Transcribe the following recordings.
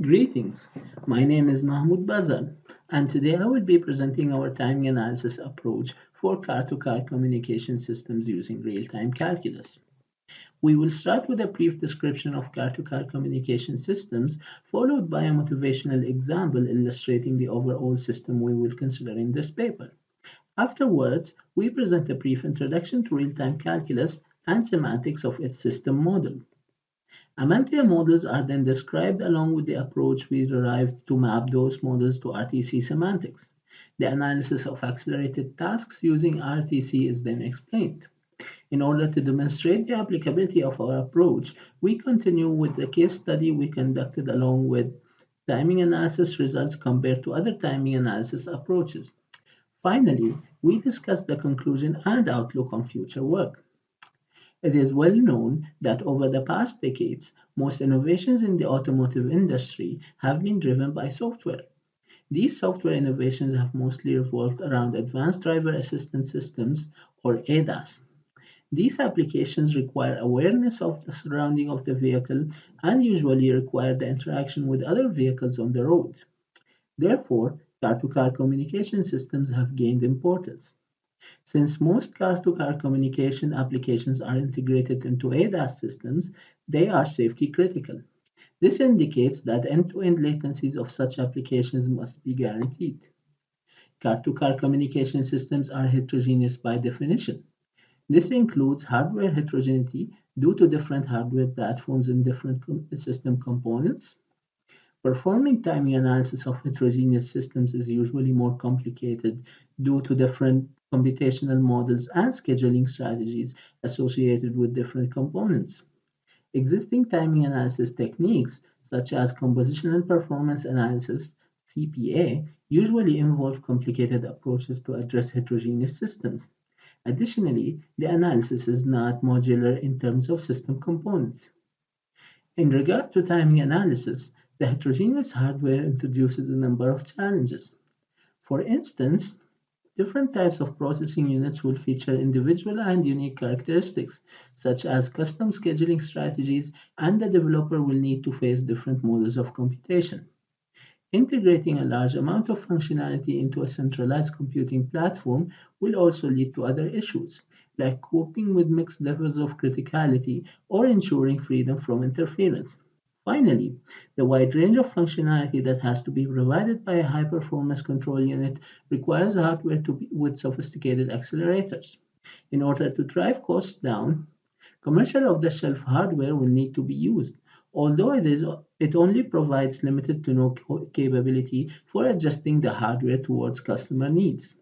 Greetings, my name is Mahmoud Bazar, and today I will be presenting our timing analysis approach for car-to-car communication systems using real-time calculus. We will start with a brief description of car-to-car communication systems, followed by a motivational example illustrating the overall system we will consider in this paper. Afterwards, we present a brief introduction to real-time calculus and semantics of its system model. Amalthea models are then described along with the approach we derived to map those models to RTC semantics. The analysis of accelerated tasks using RTC is then explained. In order to demonstrate the applicability of our approach, we continue with the case study we conducted along with timing analysis results compared to other timing analysis approaches. Finally, we discuss the conclusion and outlook on future work. It is well known that over the past decades, most innovations in the automotive industry have been driven by software. These software innovations have mostly revolved around advanced driver assistance systems or ADAS. These applications require awareness of the surrounding of the vehicle and usually require the interaction with other vehicles on the road. Therefore, car-to-car communication systems have gained importance. Since most car-to-car communication applications are integrated into ADAS systems, they are safety critical. This indicates that end-to-end latencies of such applications must be guaranteed. Car-to-car communication systems are heterogeneous by definition. This includes hardware heterogeneity due to different hardware platforms and different system components. Performing timing analysis of heterogeneous systems is usually more complicated due to different computational models and scheduling strategies associated with different components. Existing timing analysis techniques, such as compositional performance analysis (CPA), usually involve complicated approaches to address heterogeneous systems. Additionally, the analysis is not modular in terms of system components. In regard to timing analysis, the heterogeneous hardware introduces a number of challenges. For instance, different types of processing units will feature individual and unique characteristics, such as custom scheduling strategies, and the developer will need to face different models of computation. Integrating a large amount of functionality into a centralized computing platform will also lead to other issues, like coping with mixed levels of criticality or ensuring freedom from interference. Finally, the wide range of functionality that has to be provided by a high-performance control unit requires hardware with sophisticated accelerators. In order to drive costs down, commercial off-the-shelf hardware will need to be used, although it only provides limited to no capability for adjusting the hardware towards customer needs.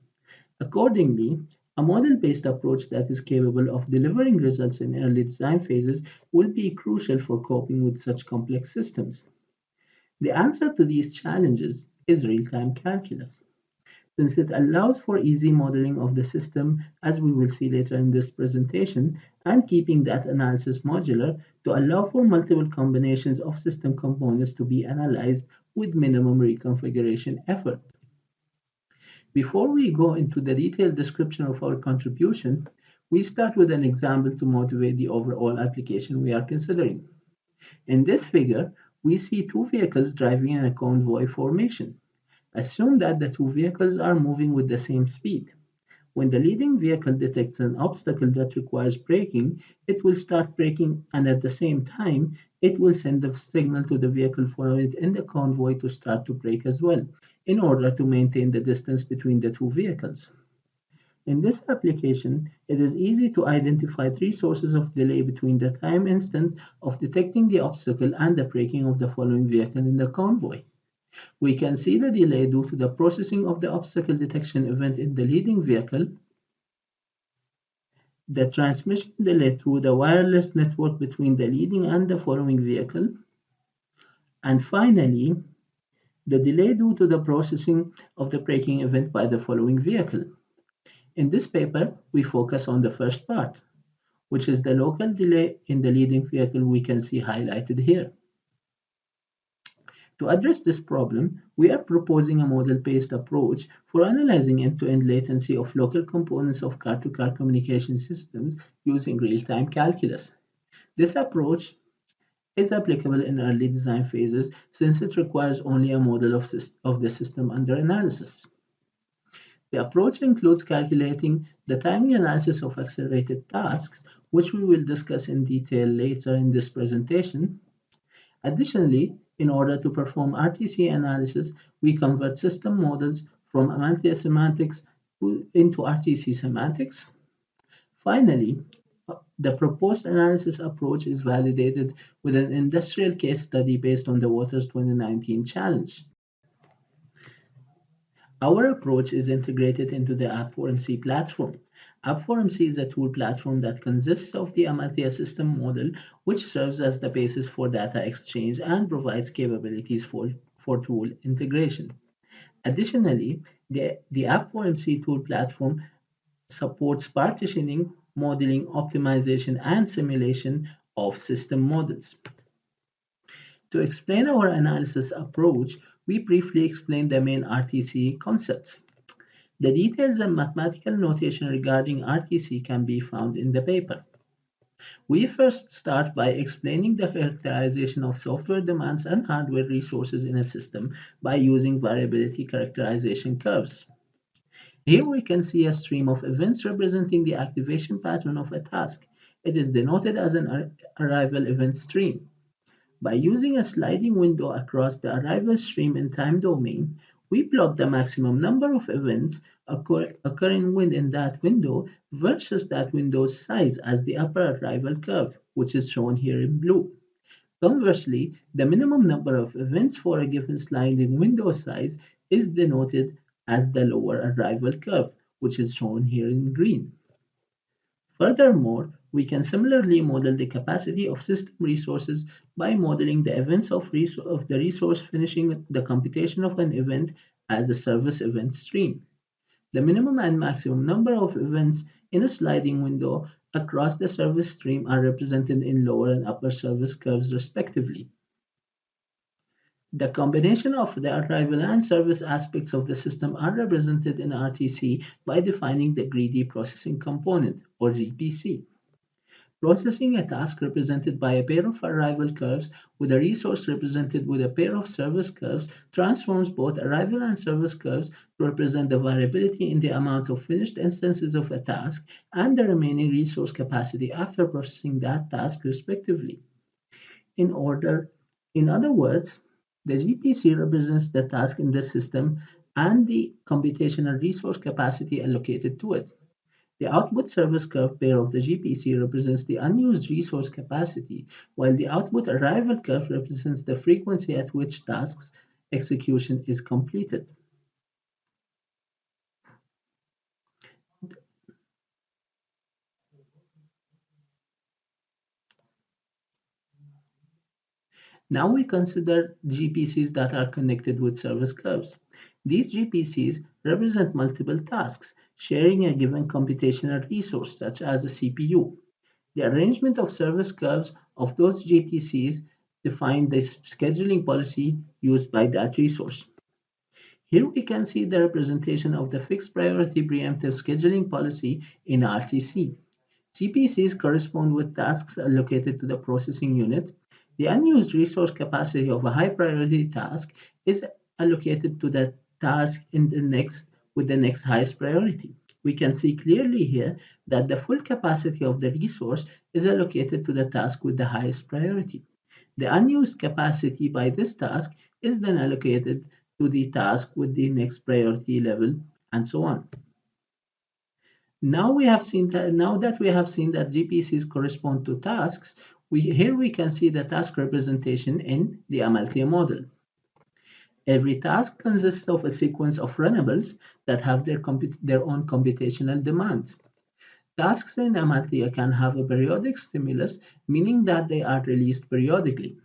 Accordingly, a model-based approach that is capable of delivering results in early design phases will be crucial for coping with such complex systems. The answer to these challenges is real-time calculus, since it allows for easy modeling of the system, as we will see later in this presentation, and keeping that analysis modular to allow for multiple combinations of system components to be analyzed with minimum reconfiguration effort. Before we go into the detailed description of our contribution, we start with an example to motivate the overall application we are considering. In this figure, we see two vehicles driving in a convoy formation. Assume that the two vehicles are moving with the same speed. When the leading vehicle detects an obstacle that requires braking, it will start braking, and at the same time, it will send a signal to the vehicle following it in the convoy to start to brake as well, in order to maintain the distance between the two vehicles. In this application, it is easy to identify three sources of delay between the time instant of detecting the obstacle and the braking of the following vehicle in the convoy. We can see the delay due to the processing of the obstacle detection event in the leading vehicle, the transmission delay through the wireless network between the leading and the following vehicle, and finally, the delay due to the processing of the braking event by the following vehicle. In this paper, we focus on the first part, which is the local delay in the leading vehicle we can see highlighted here. To address this problem, we are proposing a model-based approach for analyzing end-to-end latency of local components of car-to-car communication systems using real-time calculus. This approach is applicable in early design phases since it requires only a model of the system under analysis. The approach includes calculating the timing analysis of accelerated tasks, which we will discuss in detail later in this presentation. Additionally, in order to perform RTC analysis, we convert system models from Amantia semantics into RTC semantics. Finally, the proposed analysis approach is validated with an industrial case study based on the Waters 2019 challenge. Our approach is integrated into the App4MC platform. App4MC is a tool platform that consists of the Amalthea system model, which serves as the basis for data exchange and provides capabilities for tool integration. Additionally, the App4MC tool platform supports partitioning, modeling, optimization, and simulation of system models. To explain our analysis approach, we briefly explain the main RTC concepts. The details and mathematical notation regarding RTC can be found in the paper. We first start by explaining the characterization of software demands and hardware resources in a system by using variability characterization curves. Here we can see a stream of events representing the activation pattern of a task. It is denoted as an arrival event stream. By using a sliding window across the arrival stream in time domain, we plot the maximum number of events occurring within that window versus that window's size as the upper arrival curve, which is shown here in blue. Conversely, the minimum number of events for a given sliding window size is denoted as the lower arrival curve, which is shown here in green. Furthermore, we can similarly model the capacity of system resources by modeling the events of the resource finishing the computation of an event as a service event stream. The minimum and maximum number of events in a sliding window across the service stream are represented in lower and upper service curves respectively. The combination of the arrival and service aspects of the system are represented in RTC by defining the greedy processing component, or GPC. Processing a task represented by a pair of arrival curves with a resource represented with a pair of service curves transforms both arrival and service curves to represent the variability in the amount of finished instances of a task and the remaining resource capacity after processing that task respectively. In other words, the GPC represents the task in the system and the computational resource capacity allocated to it. The output service curve pair of the GPC represents the unused resource capacity, while the output arrival curve represents the frequency at which tasks execution is completed. Now we consider GPCs that are connected with service curves. These GPCs represent multiple tasks sharing a given computational resource, such as a CPU. The arrangement of service curves of those GPCs define the scheduling policy used by that resource. Here we can see the representation of the fixed priority preemptive scheduling policy in RTC. GPCs correspond with tasks allocated to the processing unit. The unused resource capacity of a high priority task is allocated to the task with the next highest priority. We can see clearly here that the full capacity of the resource is allocated to the task with the highest priority. The unused capacity by this task is then allocated to the task with the next priority level, and so on. Now that we have seen that GPCs correspond to tasks, here we can see the task representation in the Amalthea model. Every task consists of a sequence of runnables that have their own computational demand. Tasks in Amalthea can have a periodic stimulus, meaning that they are released periodically.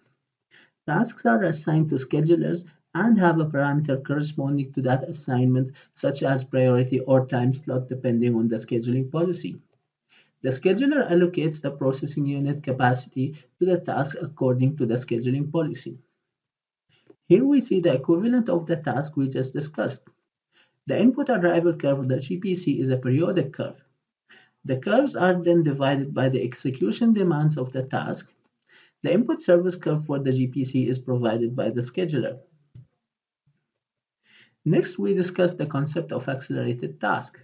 Tasks are assigned to schedulers and have a parameter corresponding to that assignment, such as priority or time slot, depending on the scheduling policy. The scheduler allocates the processing unit capacity to the task according to the scheduling policy. Here we see the equivalent of the task we just discussed. The input arrival curve of the GPC is a periodic curve. The curves are then divided by the execution demands of the task. The input service curve for the GPC is provided by the scheduler. Next, we discuss the concept of accelerated task.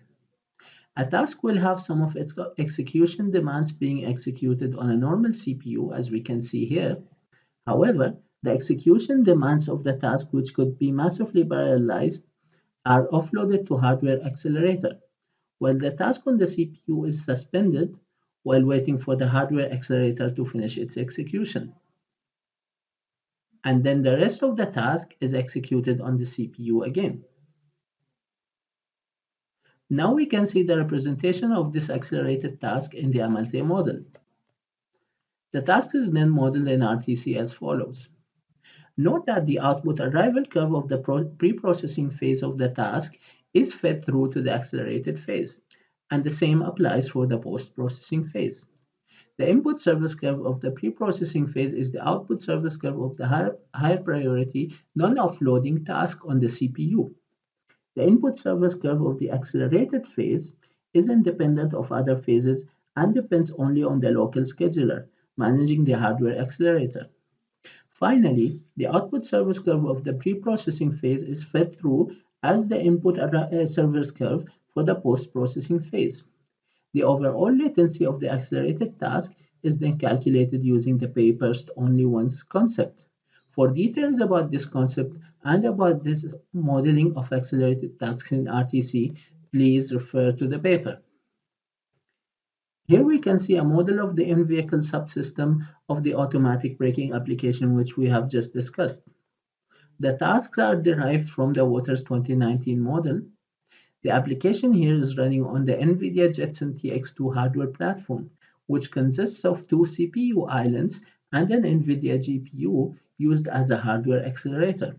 A task will have some of its execution demands being executed on a normal CPU, as we can see here. However, the execution demands of the task, which could be massively parallelized, are offloaded to hardware accelerator, while the task on the CPU is suspended while waiting for the hardware accelerator to finish its execution. And then the rest of the task is executed on the CPU again. Now we can see the representation of this accelerated task in the MLT model. The task is then modeled in RTC as follows. Note that the output arrival curve of the pre-processing phase of the task is fed through to the accelerated phase, and the same applies for the post-processing phase. The input service curve of the pre-processing phase is the output service curve of the higher priority non-offloading task on the CPU. The input service curve of the accelerated phase is independent of other phases and depends only on the local scheduler managing the hardware accelerator. Finally, the output service curve of the pre-processing phase is fed through as the input service curve for the post-processing phase. The overall latency of the accelerated task is then calculated using the pay first only once concept. For details about this concept and about this modeling of accelerated tasks in RTC, please refer to the paper. Here we can see a model of the in-vehicle subsystem of the automatic braking application which we have just discussed. The tasks are derived from the Waters 2019 model. The application here is running on the NVIDIA Jetson TX2 hardware platform, which consists of two CPU islands and an NVIDIA GPU used as a hardware accelerator.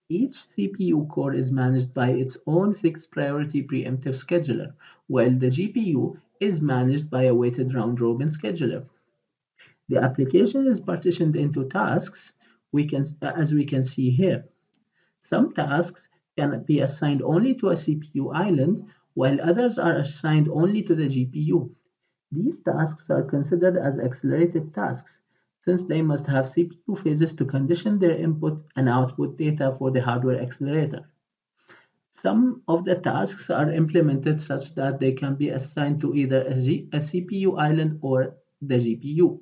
Each CPU core is managed by its own fixed priority preemptive scheduler, while the GPU is managed by a weighted round-robin scheduler. The application is partitioned into tasks, as we can see here. Some tasks can be assigned only to a CPU island, while others are assigned only to the GPU. These tasks are considered as accelerated tasks, since they must have CPU phases to condition their input and output data for the hardware accelerator. Some of the tasks are implemented such that they can be assigned to either a CPU island or the GPU.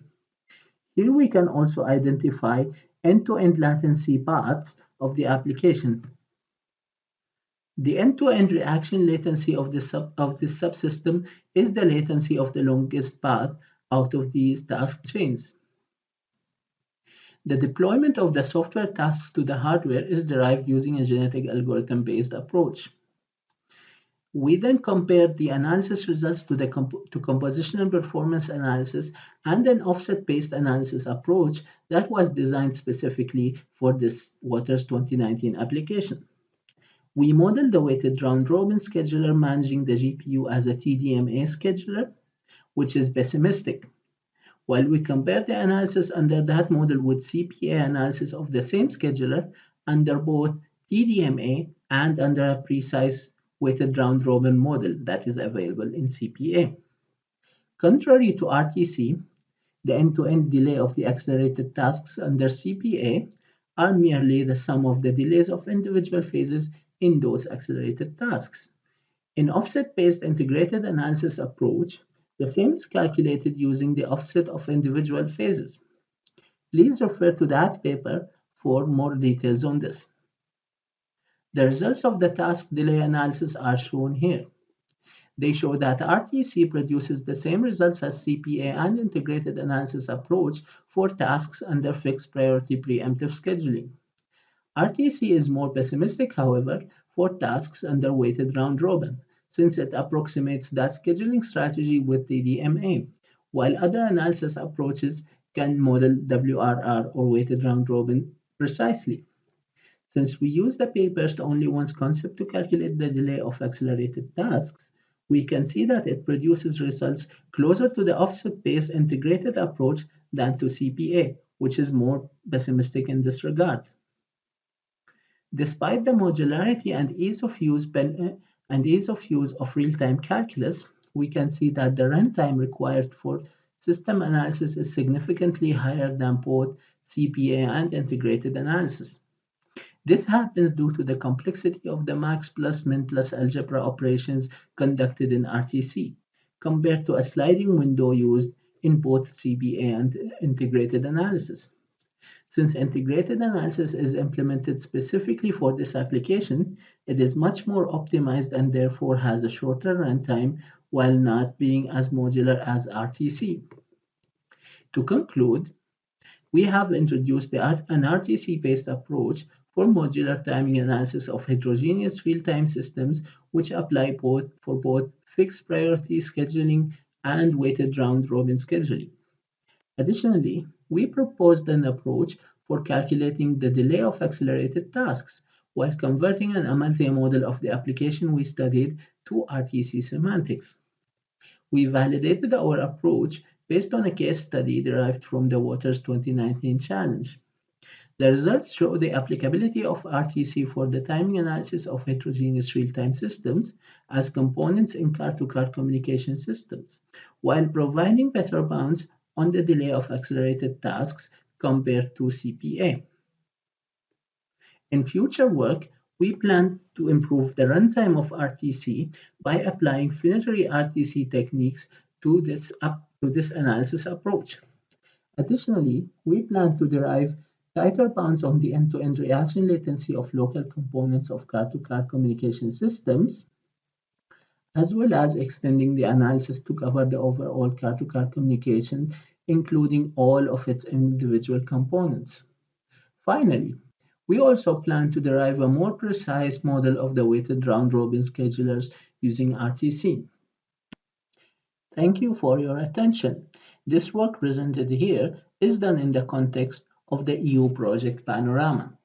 Here we can also identify end-to-end latency paths of the application. The end-to-end reaction latency of this subsystem is the latency of the longest path out of these task chains. The deployment of the software tasks to the hardware is derived using a genetic algorithm-based approach. We then compared the analysis results to compositional performance analysis and an offset-based analysis approach that was designed specifically for this Waters 2019 application. We modeled the weighted round-robin scheduler managing the GPU as a TDMA scheduler, which is pessimistic, while we compared the analysis under that model with CPA analysis of the same scheduler under both TDMA and under a precise weighted round-robin model that is available in CPA. Contrary to RTC, the end-to-end delay of the accelerated tasks under CPA are merely the sum of the delays of individual phases in those accelerated tasks. In offset-based integrated analysis approach, the same is calculated using the offset of individual phases. Please refer to that paper for more details on this. The results of the task delay analysis are shown here. They show that RTC produces the same results as CPA and integrated analysis approach for tasks under fixed priority preemptive scheduling. RTC is more pessimistic, however, for tasks under weighted round-robin, since it approximates that scheduling strategy with TDMA, while other analysis approaches can model WRR or weighted round-robin precisely. Since we use the pay first only once concept to calculate the delay of accelerated tasks, we can see that it produces results closer to the offset-based integrated approach than to CPA, which is more pessimistic in this regard. Despite the modularity and ease of use of real-time calculus, we can see that the runtime required for system analysis is significantly higher than both CPA and integrated analysis. This happens due to the complexity of the max plus min plus algebra operations conducted in RTC, compared to a sliding window used in both CPA and integrated analysis. Since integrated analysis is implemented specifically for this application, it is much more optimized and therefore has a shorter runtime while not being as modular as RTC. To conclude, we have introduced an RTC-based approach for modular timing analysis of heterogeneous real-time systems, which apply for both fixed priority scheduling and weighted round-robin scheduling. Additionally, we proposed an approach for calculating the delay of accelerated tasks while converting an Amalthea model of the application we studied to RTC semantics. We validated our approach based on a case study derived from the Waters 2019 challenge. The results show the applicability of RTC for the timing analysis of heterogeneous real-time systems as components in car-to-car communication systems, while providing better bounds on the delay of accelerated tasks compared to CPA. In future work, we plan to improve the runtime of RTC by applying finitary RTC techniques to this analysis approach. Additionally, we plan to derive tighter bounds on the end-to-end reaction latency of local components of car-to-car communication systems, as well as extending the analysis to cover the overall car-to-car communication, including all of its individual components. Finally, we also plan to derive a more precise model of the weighted round-robin schedulers using RTC. Thank you for your attention. This work presented here is done in the context of the EU project Panorama.